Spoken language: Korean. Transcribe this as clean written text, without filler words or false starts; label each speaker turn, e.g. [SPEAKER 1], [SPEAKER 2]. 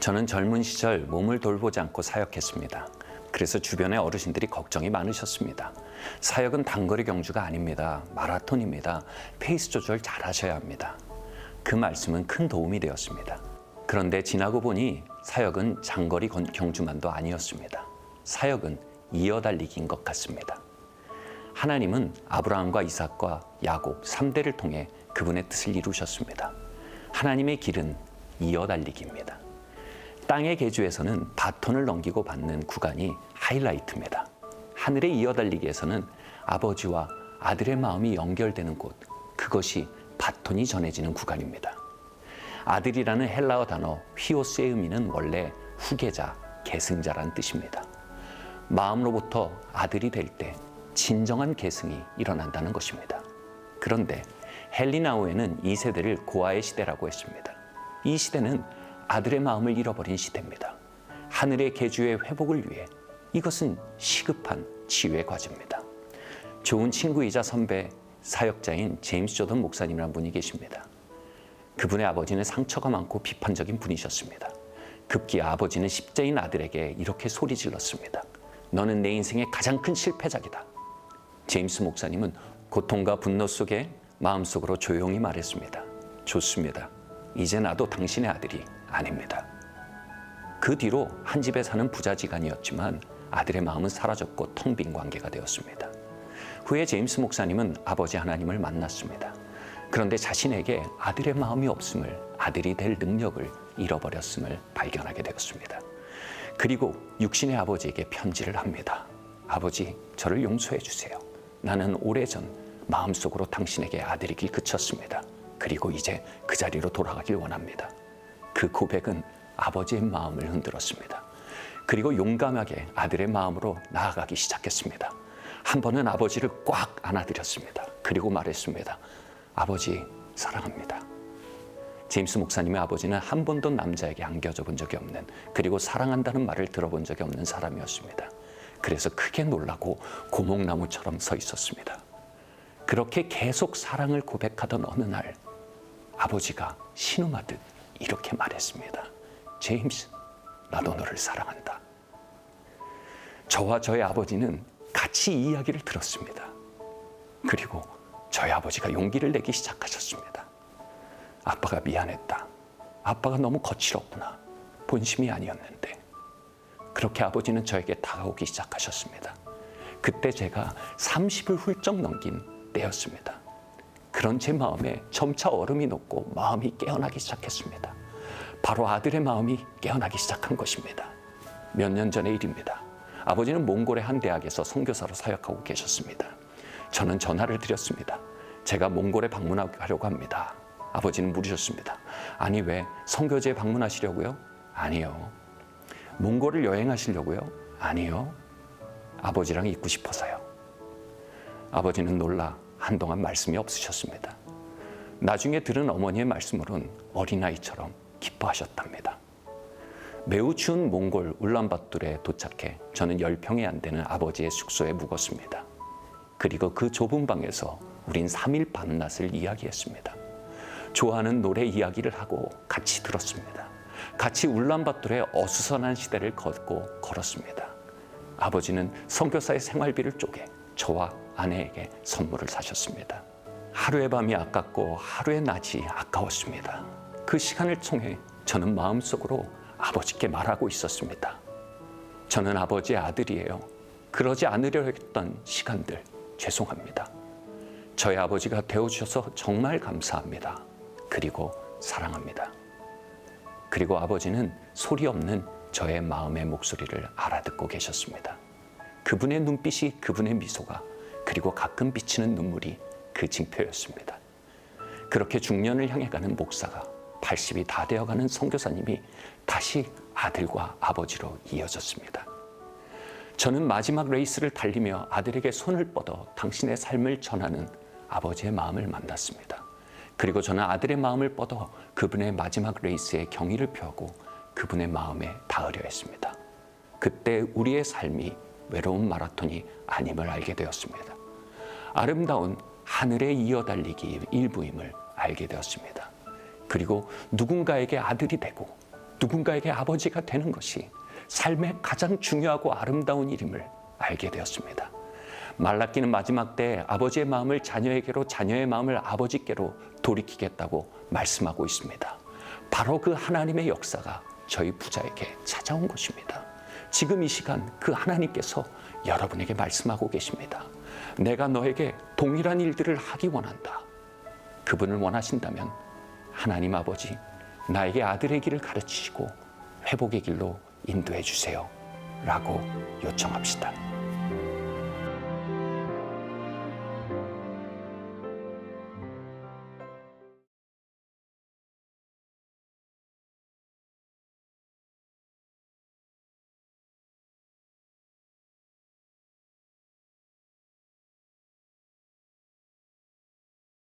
[SPEAKER 1] 저는 젊은 시절 몸을 돌보지 않고 사역했습니다. 그래서 주변의 어르신들이 걱정이 많으셨습니다. 사역은 단거리 경주가 아닙니다. 마라톤입니다. 페이스 조절 잘 하셔야 합니다. 그 말씀은 큰 도움이 되었습니다. 그런데 지나고 보니 사역은 장거리 경주만도 아니었습니다. 사역은 이어달리기인 것 같습니다. 하나님은 아브라함과 이삭과 야곱 3대를 통해 그분의 뜻을 이루셨습니다. 하나님의 길은 이어달리기입니다. 땅의 계주에서는 바톤을 넘기고 받는 구간이 하이라이트입니다. 하늘의 이어달리기에서는 아버지와 아들의 마음이 연결되는 곳, 그것이 바톤이 전해지는 구간입니다. 아들이라는 헬라어 단어 휘오스의 의미는 원래 후계자, 계승자란 뜻입니다. 마음으로부터 아들이 될 때 진정한 계승이 일어난다는 것입니다. 그런데 헬리나우에는 이 세대를 고아의 시대라고 했습니다. 이 시대는 아들의 마음을 잃어버린 시대입니다. 하늘의 계주의 회복을 위해 이것은 시급한 치유의 과제입니다. 좋은 친구이자 선배, 사역자인 제임스 조던 목사님이라는 분이 계십니다. 그분의 아버지는 상처가 많고 비판적인 분이셨습니다. 급기야 아버지는 10대인 아들에게 이렇게 소리 질렀습니다. 너는 내 인생의 가장 큰 실패작이다. 제임스 목사님은 고통과 분노 속에 마음속으로 조용히 말했습니다. 좋습니다. 이제 나도 당신의 아들이 아닙니다. 그 뒤로 한 집에 사는 부자지간이었지만 아들의 마음은 사라졌고 텅 빈 관계가 되었습니다. 후에 제임스 목사님은 아버지 하나님을 만났습니다. 그런데 자신에게 아들의 마음이 없음을, 아들이 될 능력을 잃어버렸음을 발견하게 되었습니다. 그리고 육신의 아버지에게 편지를 합니다. 아버지, 저를 용서해 주세요. 나는 오래전 마음속으로 당신에게 아들이길 그쳤습니다. 그리고 이제 그 자리로 돌아가길 원합니다. 그 고백은 아버지의 마음을 흔들었습니다. 그리고 용감하게 아들의 마음으로 나아가기 시작했습니다. 한 번은 아버지를 꽉 안아드렸습니다. 그리고 말했습니다. 아버지, 사랑합니다. 제임스 목사님의 아버지는 한 번도 남자에게 안겨줘 본 적이 없는, 그리고 사랑한다는 말을 들어본 적이 없는 사람이었습니다. 그래서 크게 놀라고 고목나무처럼 서 있었습니다. 그렇게 계속 사랑을 고백하던 어느 날 아버지가 신음하듯 이렇게 말했습니다. 제임스, 나도 너를 사랑한다. 저와 저의 아버지는 같이 이 이야기를 들었습니다. 그리고 저희 아버지가 용기를 내기 시작하셨습니다. 아빠가 미안했다. 아빠가 너무 거칠었구나. 본심이 아니었는데. 그렇게 아버지는 저에게 다가오기 시작하셨습니다. 그때 제가 30을 훌쩍 넘긴 때였습니다. 그런 제 마음에 점차 얼음이 녹고 마음이 깨어나기 시작했습니다. 바로 아들의 마음이 깨어나기 시작한 것입니다. 몇 년 전의 일입니다. 아버지는 몽골의 한 대학에서 선교사로 사역하고 계셨습니다. 저는 전화를 드렸습니다. 제가 몽골에 방문하려고 합니다. 아버지는 물으셨습니다. 아니, 왜 선교지에 방문하시려고요? 아니요. 몽골을 여행하시려고요? 아니요. 아버지랑 있고 싶어서요. 아버지는 놀라 한동안 말씀이 없으셨습니다. 나중에 들은 어머니의 말씀으로는 어린아이처럼 기뻐하셨답니다. 매우 추운 몽골 울란바토르에 도착해 저는 10평이 안 되는 아버지의 숙소에 묵었습니다. 그리고 그 좁은 방에서 우린 3일 밤낮을 이야기했습니다. 좋아하는 노래 이야기를 하고 같이 들었습니다. 같이 울란바토르의 어수선한 시대를 걷고 걸었습니다. 아버지는 선교사의 생활비를 쪼개 저와 아내에게 선물을 사셨습니다. 하루의 밤이 아깝고 하루의 낮이 아까웠습니다. 그 시간을 통해 저는 마음속으로 아버지께 말하고 있었습니다. 저는 아버지의 아들이에요. 그러지 않으려 했던 시간들 죄송합니다. 저희 아버지가 되어주셔서 정말 감사합니다. 그리고 사랑합니다. 그리고 아버지는 소리 없는 저의 마음의 목소리를 알아듣고 계셨습니다. 그분의 눈빛이, 그분의 미소가, 그리고 가끔 비치는 눈물이 그 징표였습니다. 그렇게 중년을 향해 가는 목사가 80이 다 되어가는 선교사님이 다시 아들과 아버지로 이어졌습니다. 저는 마지막 레이스를 달리며 아들에게 손을 뻗어 당신의 삶을 전하는 아버지의 마음을 만났습니다. 그리고 저는 아들의 마음을 뻗어 그분의 마지막 레이스에 경의를 표하고 그분의 마음에 닿으려 했습니다. 그때 우리의 삶이 외로운 마라톤이 아님을 알게 되었습니다. 아름다운 하늘에 이어달리기 일부임을 알게 되었습니다. 그리고 누군가에게 아들이 되고 누군가에게 아버지가 되는 것이 삶의 가장 중요하고 아름다운 일임을 알게 되었습니다. 말라기는 마지막 때에 아버지의 마음을 자녀에게로, 자녀의 마음을 아버지께로 돌이키겠다고 말씀하고 있습니다. 바로 그 하나님의 역사가 저희 부자에게 찾아온 것입니다. 지금 이 시간 그 하나님께서 여러분에게 말씀하고 계십니다. 내가 너에게 동일한 일들을 하기 원한다. 그분을 원하신다면 하나님 아버지, 나에게 아들의 길을 가르치시고 회복의 길로 인도해 주세요. 라고 요청합시다.